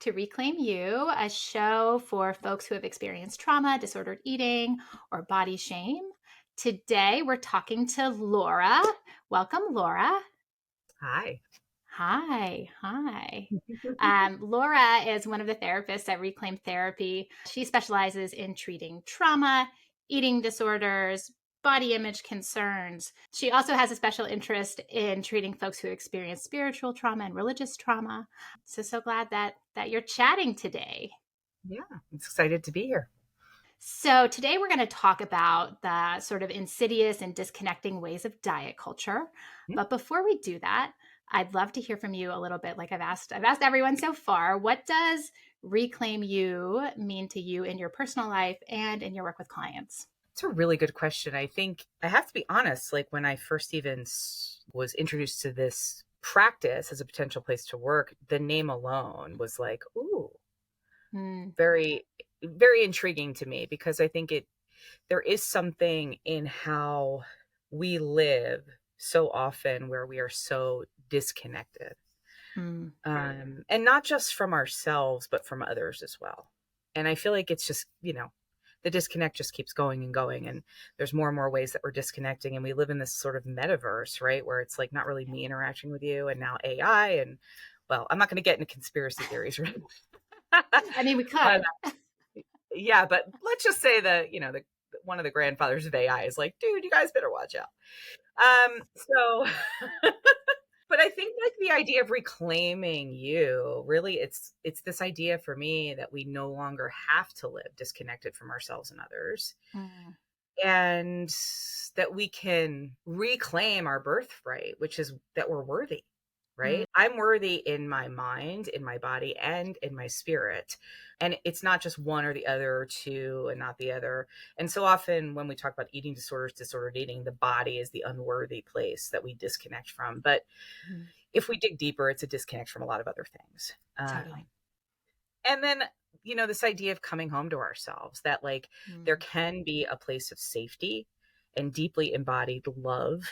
to Reclaim You, a show for folks who have experienced trauma, disordered eating, or body shame. Today, we're talking to Laura. Welcome, Laura. Hi. Hi. Hi. Laura is one of the therapists at Reclaim Therapy. She specializes in treating trauma, eating disorders, body image concerns. She also has a special interest in treating folks who experience spiritual trauma and religious trauma. So glad that you're chatting today. Yeah, I'm excited to be here. So today we're going to talk about the sort of insidious and disconnecting ways of diet culture. Hmm? But before we do that, I'd love to hear from you a little bit. Like I've asked everyone so far, what does Reclaim You mean to you in your personal life and in your work with clients? It's a really good question. I think I have to be honest, like when I first even was introduced to this practice as a potential place to work, the name alone was like, ooh, Mm, very, very intriguing to me because I think there is something in how we live so often where we are so disconnected. mm, And not just from ourselves, but from others as well. And I feel like it's just, the disconnect just keeps going and going. And there's more and more ways that we're disconnecting. And we live in this sort of metaverse, right? Where it's like not really me interacting with you and now AI. And well, I'm not going to get into conspiracy theories, right? I mean, we but could. yeah, but let's just say that, one of the grandfathers of AI is like, dude, you guys better watch out. So but I think like the idea of reclaiming you, really it's this idea for me that we no longer have to live disconnected from ourselves and others, Mm, and that we can reclaim our birthright, which is that we're worthy, mm, right? I'm worthy in my mind, in my body, and in my spirit. And it's not just one or the other or two and not the other. And so often when we talk about eating disorders, disordered eating, the body is the unworthy place that we disconnect from. But mm, if we dig deeper, it's a disconnect from a lot of other things. totally. And then, this idea of coming home to ourselves, that like there Mm, can be a place of safety and deeply embodied love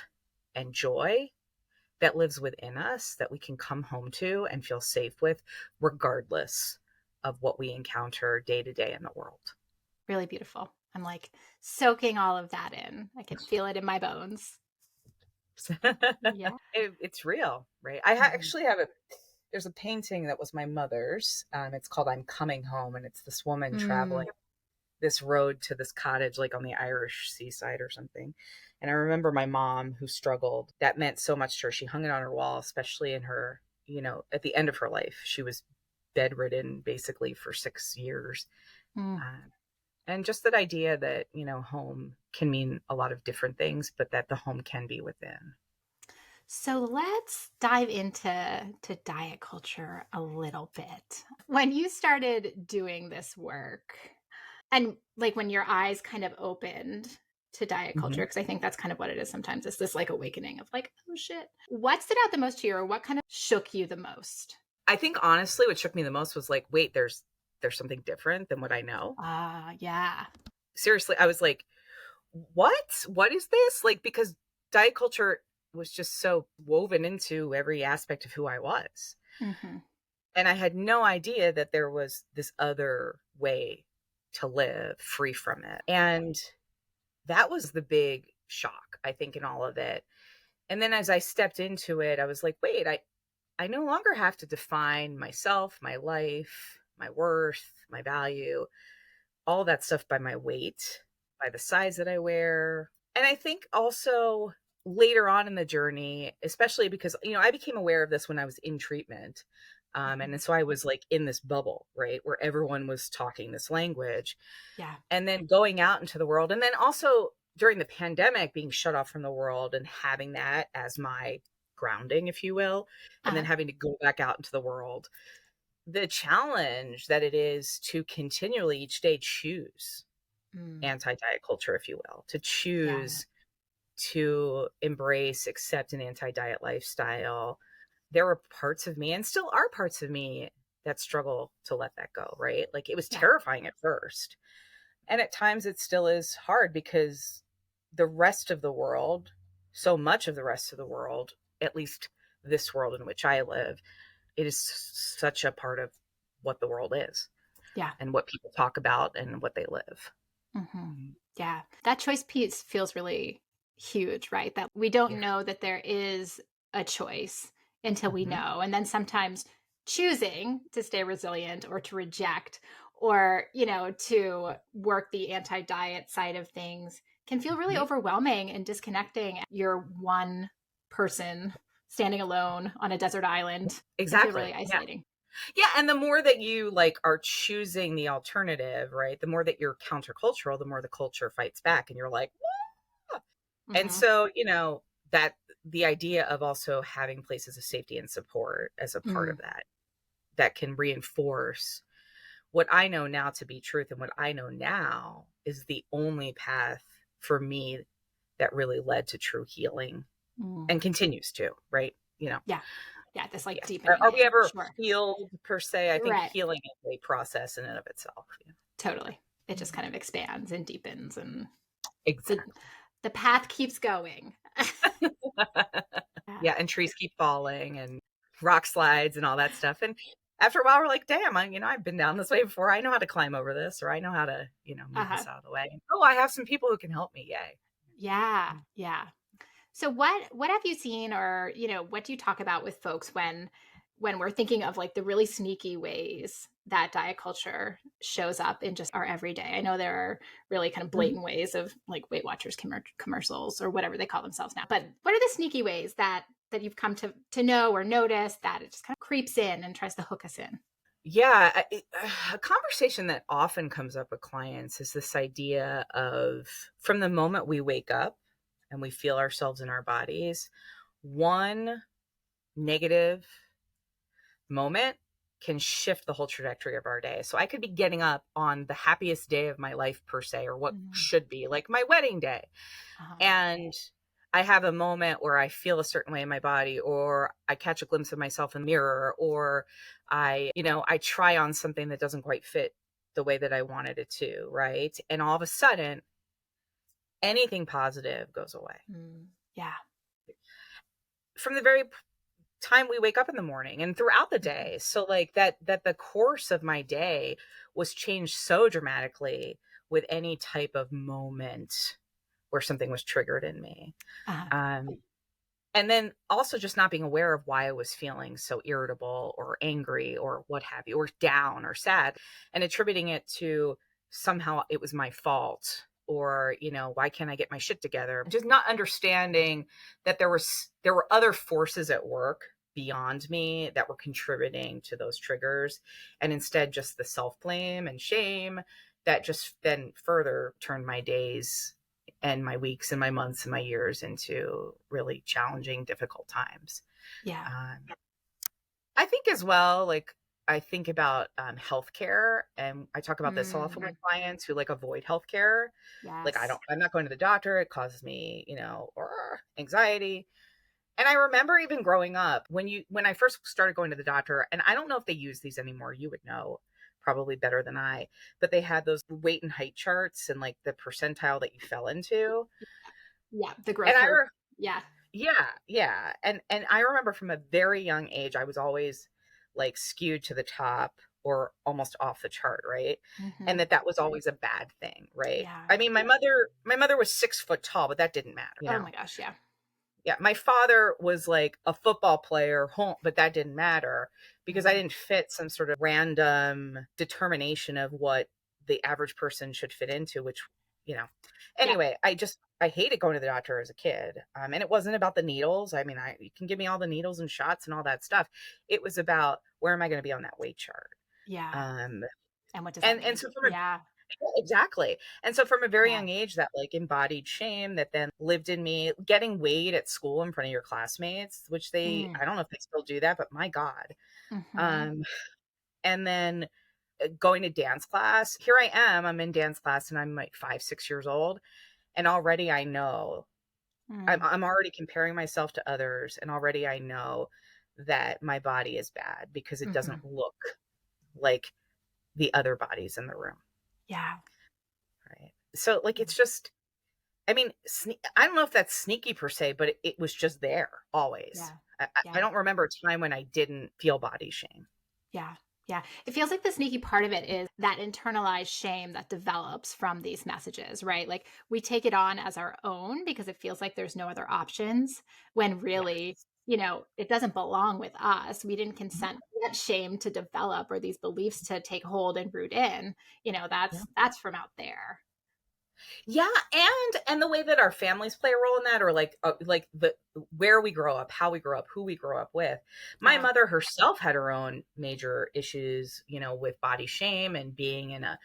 and joy that lives within us that we can come home to and feel safe with, regardless of what we encounter day to day in the world. really beautiful. I'm like soaking all of that in. I can feel it in my bones. Yeah. It's real, right? Mhm. Actually there's a painting that was my mother's. It's called I'm Coming Home, and it's this woman traveling Mm, this road to this cottage, like on the Irish seaside or something. And I remember my mom, who struggled, that meant so much to her. She hung it on her wall, especially in her, at the end of her life. She was bedridden basically for 6 years. mm. Uh, and just that idea that, home can mean a lot of different things, but that the home can be within. So let's dive into diet culture a little bit. When you started doing this work, and like when your eyes kind of opened to diet culture, Mhm. because I think that's kind of what it is sometimes, it's this like awakening of like, oh shit. What stood out the most to you, or what kind of shook you the most? I think honestly, what shook me the most was like, wait, there's something different than what I know. Yeah. Seriously, I was like, what is this? Like, because diet culture was just so woven into every aspect of who I was. Hmm. And I had no idea that there was this other way to live free from it. And that was the big shock, I think, in all of it. And then as I stepped into it, I was like, wait, I no longer have to define myself, my life, my worth, my value, all that stuff by my weight, by the size that I wear. And I think also later on in the journey, especially because, I became aware of this when I was in treatment. And so I was like in this bubble, right, where everyone was talking this language. Yeah. And then going out into the world. And then also during the pandemic, being shut off from the world and having that as my grounding, if you will, and then Uh, having to go back out into the world, the challenge that it is to continually each day choose mm, anti-diet culture, if you will, to yeah. choose to embrace, accept an anti-diet lifestyle. There were parts of me and still are parts of me that struggle to let that go, right? Like it was Yeah. terrifying at first. And at times it still is hard because the rest of the world, so much of the rest of the world, at least this world in which I live, it is such a part of what the world is Yeah. and what people talk about and what they live. Hmm. Mhm. Yeah. That choice piece feels really huge, right? That we don't Yeah. know that there is a choice until we Mhm. know. And then sometimes choosing to stay resilient or to reject or, to work the anti diet side of things can feel really Mhm. overwhelming and disconnecting. You're one person standing alone on a desert island can feel really Exactly. Yeah. isolating. Yeah, and the more that you like are choosing the alternative, right? The more that you're countercultural, the more the culture fights back and you're like, "Wah!" And Hmm. so, that the idea of also having places of safety and support as a part of Mm. that can reinforce what I know now to be truth and what I know now is the only path for me that really led to true healing Mm. and continues to, right? Yeah. Yeah. This like Yeah. Are deepening. we ever Sure. healed per se? I think Right. healing is a process in and of itself. Yeah. Totally. It just Mhm. kind of expands and deepens and the Exactly. the path keeps going. Yeah. Yeah, and trees keep falling and rock slides and all that stuff. And after a while, we're like, damn, I've been down this way before. I know how to climb over this, or I know how to, move Uh-huh. this out of the way. Oh, I have some people who can help me. Yay. Yeah. Yeah. So what have you seen or, what do you talk about with folks when we're thinking of like the really sneaky ways that diet culture shows up in just our everyday? I know there are really kind of Mhm. blatant ways of like Weight Watchers commercials or whatever they call themselves now. But what are the sneaky ways that you've come to know or notice that it just kind of creeps in and tries to hook us in? Yeah, a conversation that often comes up with clients is this idea of from the moment we wake up and we feel ourselves in our bodies, one negative moment can shift the whole trajectory of our day. So I could be getting up on the happiest day of my life per se, or what Mhm. should be like my wedding day. Uh-huh. And I have a moment where I feel a certain way in my body, or I catch a glimpse of myself in the mirror, or I try on something that doesn't quite fit the way that I wanted it to, right? And all of a sudden, anything positive goes away Mm. Yeah. from the very time we wake up in the morning and throughout the Mhm. day. So like that the course of my day was changed so dramatically with any type of moment where something was triggered in me. Uh-huh. Um, and then also just not being aware of why I was feeling so irritable or angry or what have you, or down or sad, and attributing it to somehow it was my fault, or why can't I get my shit together, just not understanding that there were other forces at work beyond me that were contributing to those triggers, and instead just the self-blame and shame that just then further turned my days and my weeks and my months and my years into really challenging, difficult times. Yeah. Um, I think as well, like I think about healthcare, and I talk about this a lot for my Mm. clients who like avoid healthcare. Like Yes. I'm not going to the doctor. It causes me, anxiety. And I remember even growing up when I first started going to the doctor, and I don't know if they use these anymore. You would know probably better than I, but they had those weight and height charts and like the percentile that you fell into. Yeah, the growth And curve. Yeah. yeah, yeah. And I remember from a very young age, I was always like skewed to the top or almost off the chart, right? And Mhm. that was always a bad thing, right? Yeah. I mean, my mother was 6 foot tall, but that didn't matter, Oh my gosh, yeah. Yeah, my father was like a football player, but that didn't matter because I Mhm. didn't fit some sort of random determination of what the average person should fit into, which, you know. Yeah. Anyway, I hated going to the doctor as a kid. And it wasn't about the needles. I mean, you can give me all the needles and shots and all that stuff. It was about where am I going to be on that weight chart? Yeah. Um, And what does that and mean? so Yeah. exactly. And so from a very Yeah. young age, that like embodied shame that then lived in me, getting weighed at school in front of your classmates, which Mm. I don't know if they still do that, but my God. Mhm. Um, and then going to dance class. Here I am, I'm in dance class and I'm like 5, 6 years old. And already I know Mm. I'm already comparing myself to others. And already I know that my body is bad because it Mhm. doesn't look like the other bodies in the room. Yeah. Right. So like, it's just, I mean, I don't know if that's sneaky per se, but it was just there always. Yeah. I Yeah. don't remember a time when I didn't feel body shame. Yeah. Yeah. It feels like the sneaky part of it is that internalized shame that develops from these messages, right? Like we take it on as our own because it feels like there's no other options when really, Yes. it doesn't belong with us. We didn't Mhm. consent for that shame to develop or these beliefs to take hold and root in. Yeah. That's from out there. Yeah, and the way that our families play a role in that, or like the where we grow up, how we grow up, who we grow up with. My Yeah. mother herself had her own major issues, with body shame and being in a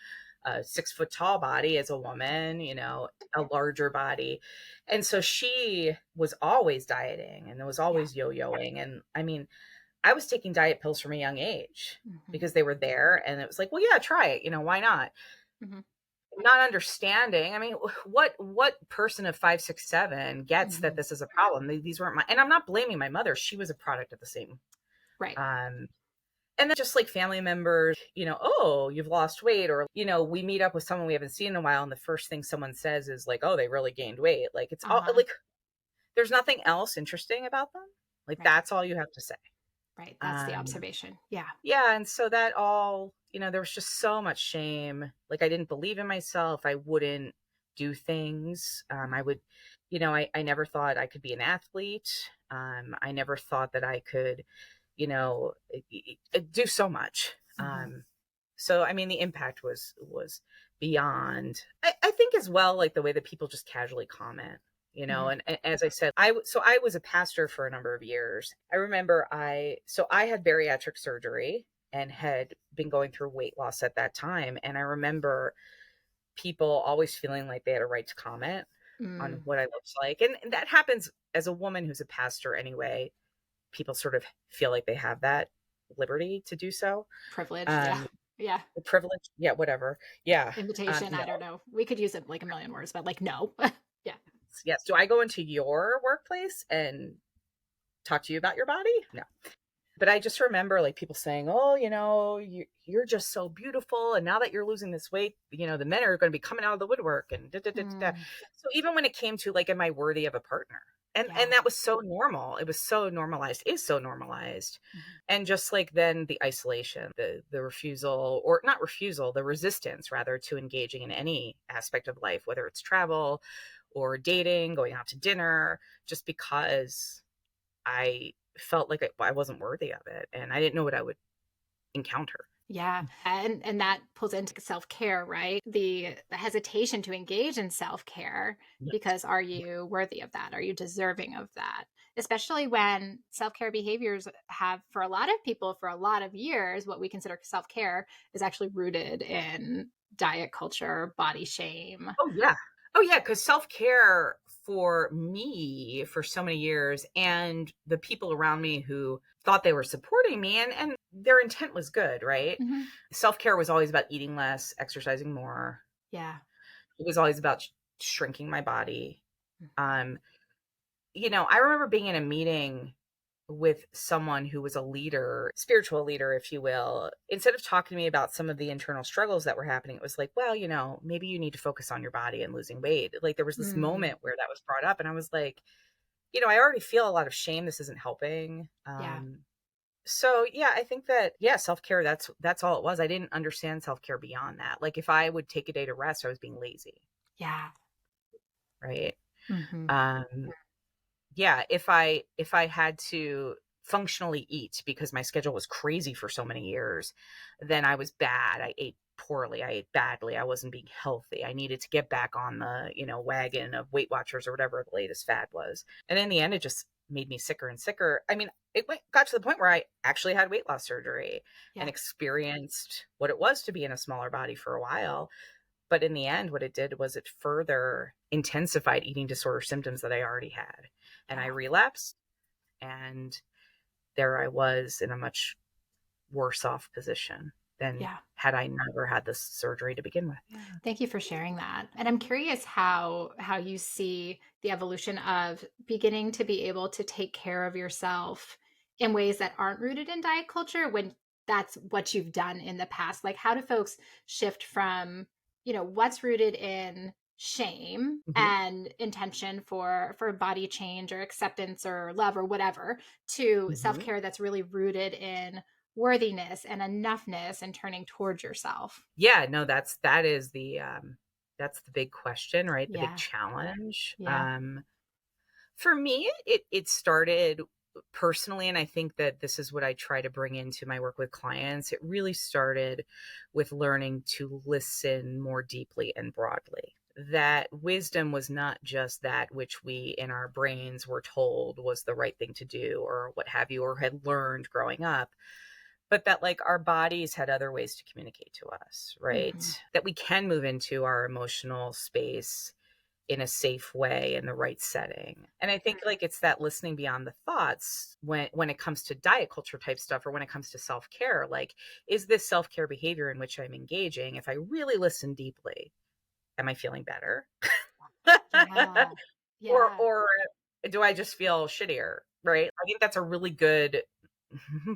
6 foot tall body as a woman, a larger body. And so she was always dieting and was Yeah. always yo-yoing. And I mean, I was taking diet pills from a young age Hmm. because they were there. And it was like, well, yeah, try it. Why not? Hmm. Not understanding. I mean, what person of 5, 6, 7 gets that Hmm. this is a problem? These weren't my, and I'm not blaming my mother. She was a product of the same. Right. Um, and then just like family members, oh, you've lost weight, or we meet up with someone we haven't seen in a while, and the first thing someone says is like, oh, they really gained weight. Like it's all Uh-huh. like there's nothing else interesting about them. Like Right. that's all you have to say. Right. That's the Um, observation. Yeah. Yeah, and so that all, there was just so much shame. Like I didn't believe in myself. I wouldn't do things. I would, I never thought I could be an athlete. I never thought that I could, do so much. Hmm. So I mean, the impact was beyond. I think as well, like the way that people just casually comment. Hmm. And as I said, I was a pastor for a number of years. I remember I had bariatric surgery and had been going through weight loss at that time. And I remember people always feeling like they had a right to comment on Mm. what I looked like. And that happens as a woman who's a pastor anyway. People sort of feel like they have that liberty to do so. Privilege. Yeah. Um, Yeah. Privilege, yeah, whatever. Yeah. Invitation. I No. don't know. We could use it like a million words, but like, no. Yeah. Yes. Do I go into your workplace and talk to you about your body? No. But I just remember like people saying, "Oh, you're just so beautiful, and now that you're losing this weight, the men are going to be coming out of the woodwork." And da, da, da, da, da. Mm. So even when it came to like, am I worthy of a partner? And Yeah. that was so normal. It was so normalized. Is so normalized. Mhm. And just like then the isolation, the refusal, or not refusal, the resistance rather, to engaging in any aspect of life, whether it's travel or dating, going out to dinner, just because I felt like I wasn't worthy of it, and I didn't know what I would encounter. Yeah. And that pulls into self-care, right? The hesitation to engage in self-care Yes. because are you worthy of that? Are you deserving of that? Especially when self-care behaviors have for a lot of people for a lot of years what we consider self-care is actually rooted in diet culture, body shame. Oh, yeah. Oh, yeah, because self-care for me for so many years, and the people around me who thought they were supporting me, and their intent was good, right? Mhm. Self-care was always about eating less, exercising more. Yeah. It was always about shrinking my body. Mhm. Um, I remember being in a meeting with someone who was a leader, spiritual leader, if you will. Instead of talking to me about some of the internal struggles that were happening, it was like, well, maybe you need to focus on your body and losing weight. Like there was this Mhm. moment where that was brought up, and I was like, I already feel a lot of shame. This isn't helping. Yeah. So yeah, I think that, yeah, self-care, that's all it was. I didn't understand self-care beyond that. Like if I would take a day to rest, I was being lazy, Yeah. right? Mhm. Um, yeah, if I had to functionally eat because my schedule was crazy for so many years, then I was bad. I ate poorly, I ate badly, I wasn't being healthy. I needed to get back on the wagon of Weight Watchers or whatever the latest fad was. And in the end, it just made me sicker and sicker. I mean, got to the point where I actually had weight loss surgery and Yeah. experienced what it was to be in a smaller body for a while. But in the end, what it did was it further intensified eating disorder symptoms that I already had. And I Yeah. relapsed, and there I was in a much worse off position than Yeah. had I never had this surgery to begin with. Yeah. Thank you for sharing that. And I'm curious how you see the evolution of beginning to be able to take care of yourself in ways that aren't rooted in diet culture when that's what you've done in the past. Like how do folks shift from, what's rooted in shame Mhm. and intention for body change or acceptance or love or whatever to Mhm. self-care that's really rooted in worthiness and enoughness and turning towards yourself. Yeah, no, that's the big question, right? The big Yeah. challenge. Yeah. For me, it started personally, and I think that this is what I try to bring into my work with clients. It really started with learning to listen more deeply and broadly. That wisdom was not just that which we in our brains were told was the right thing to do or what have you, or had learned growing up, but that like our bodies had other ways to communicate to us, right? Hmm. That we can move into our emotional space in a safe way in the right setting. And I think like it's that listening beyond the thoughts when it comes to diet culture type stuff, or when it comes to self-care, like, is this self-care behavior in which I'm engaging, if I really listen deeply, am I feeling better? Yeah. or Yeah. or do I just feel shittier? Right. I think that's a really good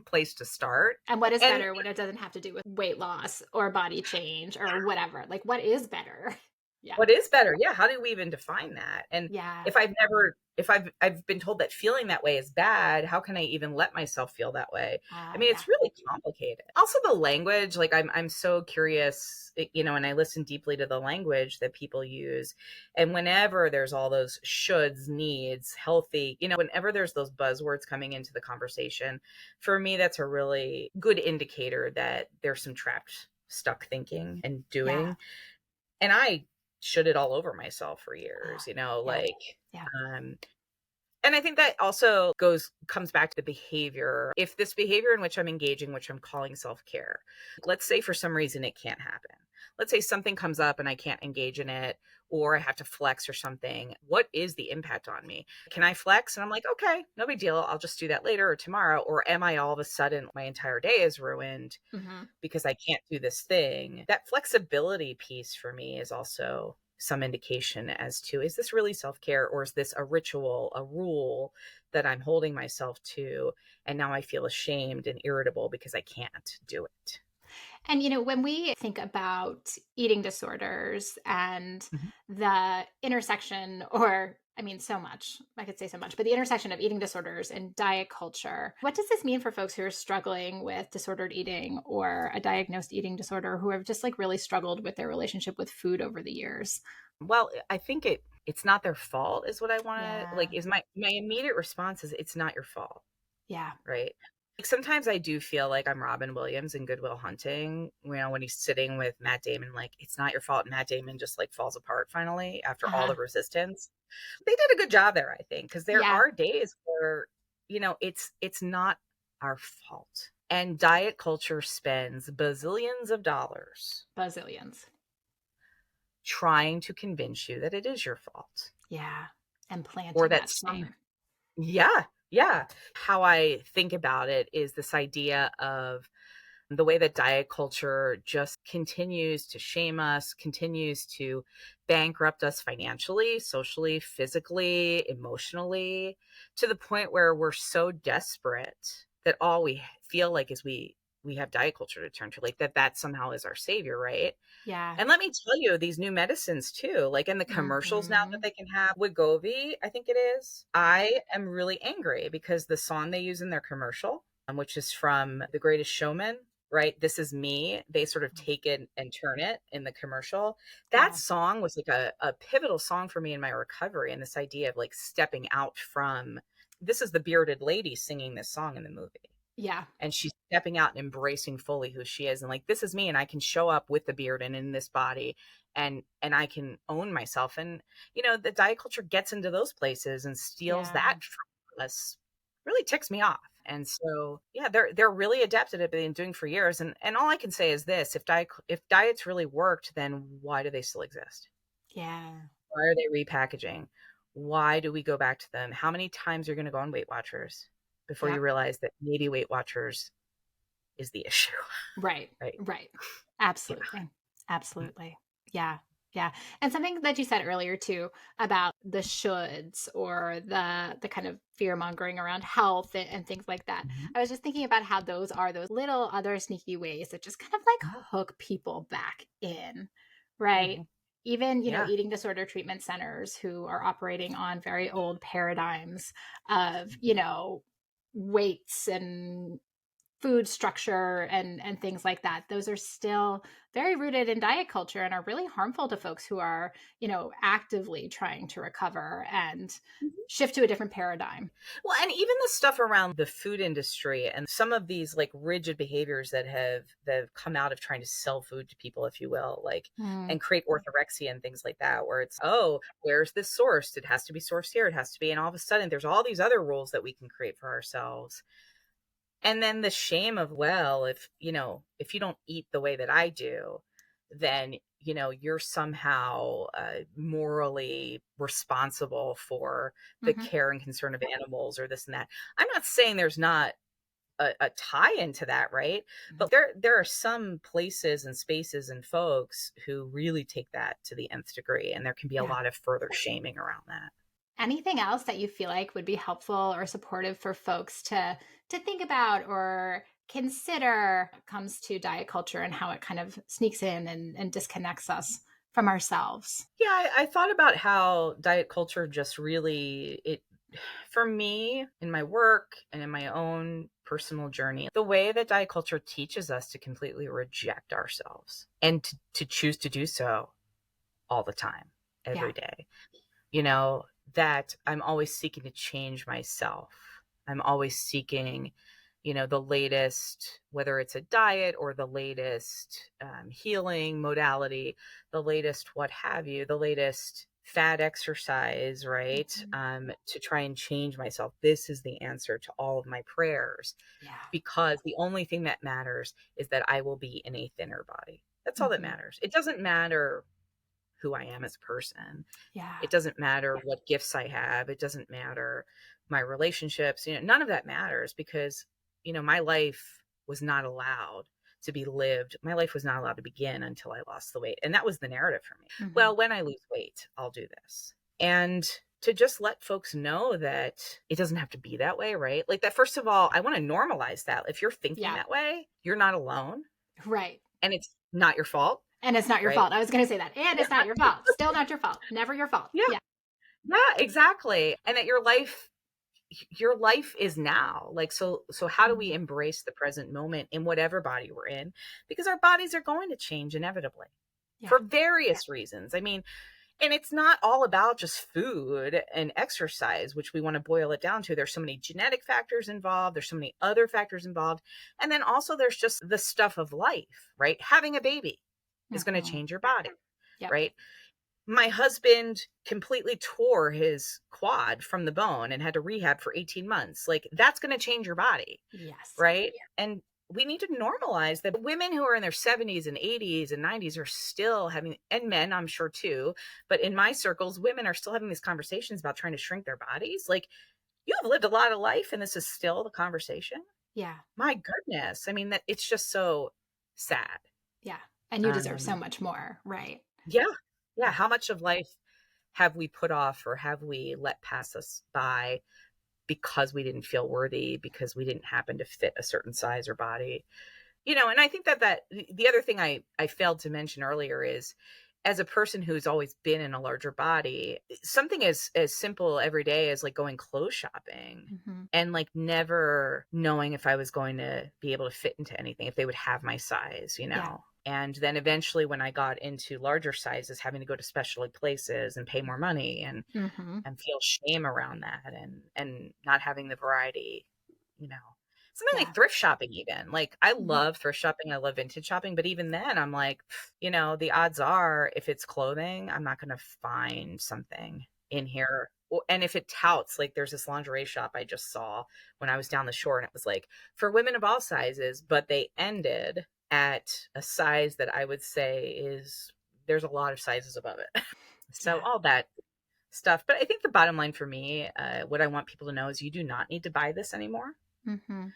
place to start. And what is And better when it doesn't have to do with weight loss or body change or whatever? Like, what is better? Yeah. what is better? Yeah, how do we even define that? And Yeah. if I've been told that feeling that way is bad, how can I even let myself feel that way? I mean, Yeah. it's really complicated. Also the language, like I'm so curious, and I listen deeply to the language that people use. And whenever there's all those shoulds, needs, healthy, whenever there's those buzzwords coming into the conversation, for me that's a really good indicator that there's some trapped stuck thinking and Yeah. doing. And I should it all over myself for Uh, years, yeah. like, Yeah. um, and I think that also comes back to the behavior. If this behavior in which I'm engaging, which I'm calling self-care, let's say for some reason it can't happen. Let's say something comes up and I can't engage in it, or I have to flex or something. What is the impact on me? Can I flex? And I'm like, okay, no big deal. I'll just do that later or tomorrow. Or am I all of a sudden my entire day is ruined Hmm. because I can't do this thing? That flexibility piece for me is also some indication as to, is this really self-care, or is this a ritual, a rule that I'm holding myself to, and now I feel ashamed and irritable because I can't do it. And, when we think about eating disorders and Mhm. the intersection, or I mean, so much, I could say so much, but the intersection of eating disorders and diet culture, what does this mean for folks who are struggling with disordered eating or a diagnosed eating disorder, who have just like really struggled with their relationship with food over the years? Well, I think it's not their fault is what I want to Yeah. like, is my immediate response is it's not your fault. Yeah. Right. Like sometimes I do feel like I'm Robin Williams in Good Will Hunting, when he's sitting with Matt Damon, like, it's not your fault. Matt Damon just like falls apart finally after all Uh-huh. the resistance. They did a good job there, I think, because there Yeah. are days where, it's not our fault. And diet culture spends bazillions of dollars Bazillions. trying to convince you that it is your fault, Yeah. And or planting that that some shame. yeah, yeah. How I think about it is this idea of the way that diet culture just continues to shame us, continues to bankrupt us financially, socially, physically, emotionally, to the point where we're so desperate that all we feel like is we have diet culture to turn to, like that somehow is our savior, right? Yeah. And let me tell you, these new medicines too, like in the commercials now that Hmm. they can have Wegovy, I think it is. I am really angry because the song they use in their commercial, which is from The Greatest Showman, right? This is me. They sort of take it and turn it in the commercial. That Yeah. song was like a pivotal song for me in my recovery, and this idea of like stepping out from, this is the bearded lady singing this song in the movie, Yeah. and she's stepping out and embracing fully who she is, and like, this is me, and I can show up with the beard and in this body, and I can own myself. And the diet culture gets into those places and steals Yeah. that from us. Really ticks me off. And so yeah, they're really adept at it, been doing for years. And all I can say is this: if diets really worked, then why do they still exist? Yeah. Why are they repackaging? Why do we go back to them? How many times are you going to go on Weight Watchers before you Yep. realize that maybe Weight Watchers is the issue? Right. Right. Right. Yeah. Absolutely. Absolutely. Yeah. Yeah. And something that you said earlier too about the shoulds or the kind of fear mongering around health and things like that. Mhm. I was just thinking about how those are those little other sneaky ways that just kind of like Mhm. hook people back in, right? Mhm. Even, Yeah. eating disorder treatment centers who are operating on very old paradigms of, weights and food structure and things like that. Those are still very rooted in diet culture and are really harmful to folks who are, actively trying to recover and shift to a different paradigm. Well, and even the stuff around the food industry and some of these like rigid behaviors that have come out of trying to sell food to people, if you will, like Mm, and create orthorexia and things like that, where it's, oh, where's this sourced? It has to be sourced here. It has to be, and all of a sudden there's all these other rules that we can create for ourselves. And then the shame of, well, if you don't eat the way that I do, then you're somehow morally responsible for the mhm. care and concern of animals or this and that. I'm not saying there's not a tie into that, right? Mhm. But there are some places and spaces and folks who really take that to the nth degree, and there can be a Yeah. lot of further shaming around that. Anything else that you feel like would be helpful or supportive for folks to think about or consider when it comes to diet culture and how it kind of sneaks in and disconnects us from ourselves? Yeah, I thought about how diet culture just really it for me in my work and in my own personal journey, the way that diet culture teaches us to completely reject ourselves and to choose to do so all the time, Yeah. every day. You know, that I'm always seeking to change myself. I'm always seeking, the latest, whether it's a diet or the latest healing modality, the latest what have you, the latest fad exercise, right? Mhm. To try and change myself. This is the answer to all of my prayers Yeah. because the only thing that matters is that I will be in a thinner body. That's all that Mhm. matters. It doesn't matter who I am as a person. Yeah. It doesn't matter what gifts I have. It doesn't matter my relationships. None of that matters because, my life was not allowed to be lived. My life was not allowed to begin until I lost the weight. And that was the narrative for me. Mhm. Well, when I lose weight, I'll do this. And to just let folks know that it doesn't have to be that way, right? Like that, first of all, I want to normalize that. If you're thinking Yeah. that way, you're not alone Right. and it's not your fault, And it's not your right? fault. I was going to say that. And it's not your fault. Still not your fault. Never your fault. Yeah. Yeah. Yeah, exactly. And that your life is now. Like so how do we Mhm. embrace the present moment in whatever body we're in? Because our bodies are going to change inevitably Yeah. for various reasons. I mean, and it's not all about just food and exercise, which we want to boil it down to. There's so many genetic factors involved, there's so many other factors involved. And then also there's just the stuff of life, right? Having a baby is going to Mhm. change your body, Yep. right? My husband completely tore his quad from the bone and had to rehab for 18 months. Like that's going to change your body, Yes. right? And we need to normalize that women who are in their 70s and 80s and 90s are still having, and men, I'm sure too, but in my circles, women are still having these conversations about trying to shrink their bodies. Like you have lived a lot of life and this is still the conversation. Yeah. My goodness. I mean, that it's just so sad. Yeah. And you deserve so Um, much more. Right. yeah. Yeah. Yeah. How much of life have we put off or have we let pass us by because we didn't feel worthy, because we didn't happen to fit a certain size or body? And I think that the other thing I failed to mention earlier is as a person who's always been in a larger body, something as simple every day as like going clothes shopping Mhm. and like never knowing if I was going to be able to fit into anything, if they would have my size, Yeah. and then eventually when I got into larger sizes, having to go to specialty places and pay more money Mhm. and feel shame around that and not having the variety, you know. Something like Yeah. thrift shopping even. Like I Mhm. love thrift shopping, I love vintage shopping, but even then I'm like, the odds are if it's clothing, I'm not going to find something in here. And if it touts, like there's this lingerie shop I just saw when I was down the shore and it was like for women of all sizes, but they ended at a size that I would say is there's a lot of sizes above it. So Yeah. all that stuff. But I think the bottom line for me, what I want people to know is you do not need to buy this anymore. Mhm.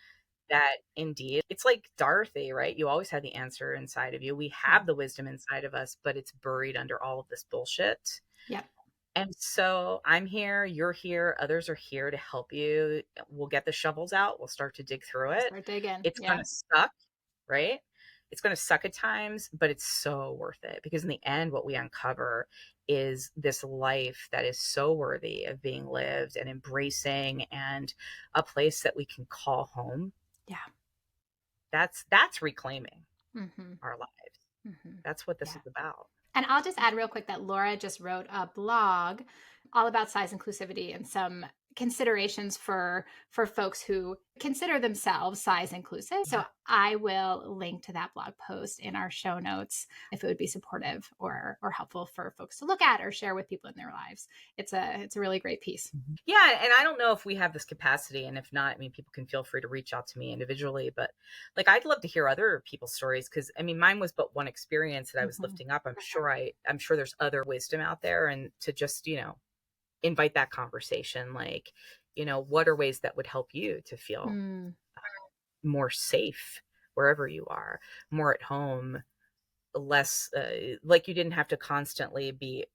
That indeed, it's like Dorothy, right? You always had the answer inside of you. We Yeah. have the wisdom inside of us, but it's buried under all of this bullshit. Yep. And so I'm here, you're here, others are here to help you. We'll get the shovels out, we'll start to dig through it. Start digging. It's going Yeah. to suck, right? It's going to suck at times, but it's so worth it because in the end, what we uncover is this life that is so worthy of being lived and embracing and a place that we can call home. Yeah. That's reclaiming Mm-hmm. our lives. Mm-hmm. That's what this Yeah. is about. And I'll just add real quick that Laura just wrote a blog all about size inclusivity and some considerations for folks who consider themselves size inclusive. So Yeah. I will link to that blog post in our show notes if it would be supportive or helpful for folks to look at or share with people in their lives. It's a really great piece. Yeah, and I don't know if we have this capacity, and if not, I mean, people can feel free to reach out to me individually, but like I'd love to hear other people's stories, because I mean, mine was but one experience that I was Mm-hmm. lifting up. I'm sure there's other wisdom out there, and to just, invite that conversation, like, what are ways that would help you to feel Mm. more safe wherever you are, more at home, less like you didn't have to constantly be,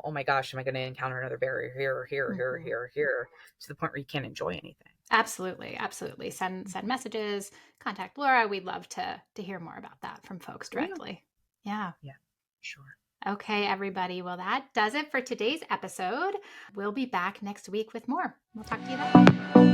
oh my gosh, am I going to encounter another barrier here or here or here or Mm-hmm. here or here, to the point where you can't enjoy anything. Absolutely, absolutely. Send messages, contact Laura. We'd love to hear more about that from folks Yeah. directly. Yeah. Yeah, sure. Okay, everybody. Well, that does it for today's episode. We'll be back next week with more. We'll talk to you then.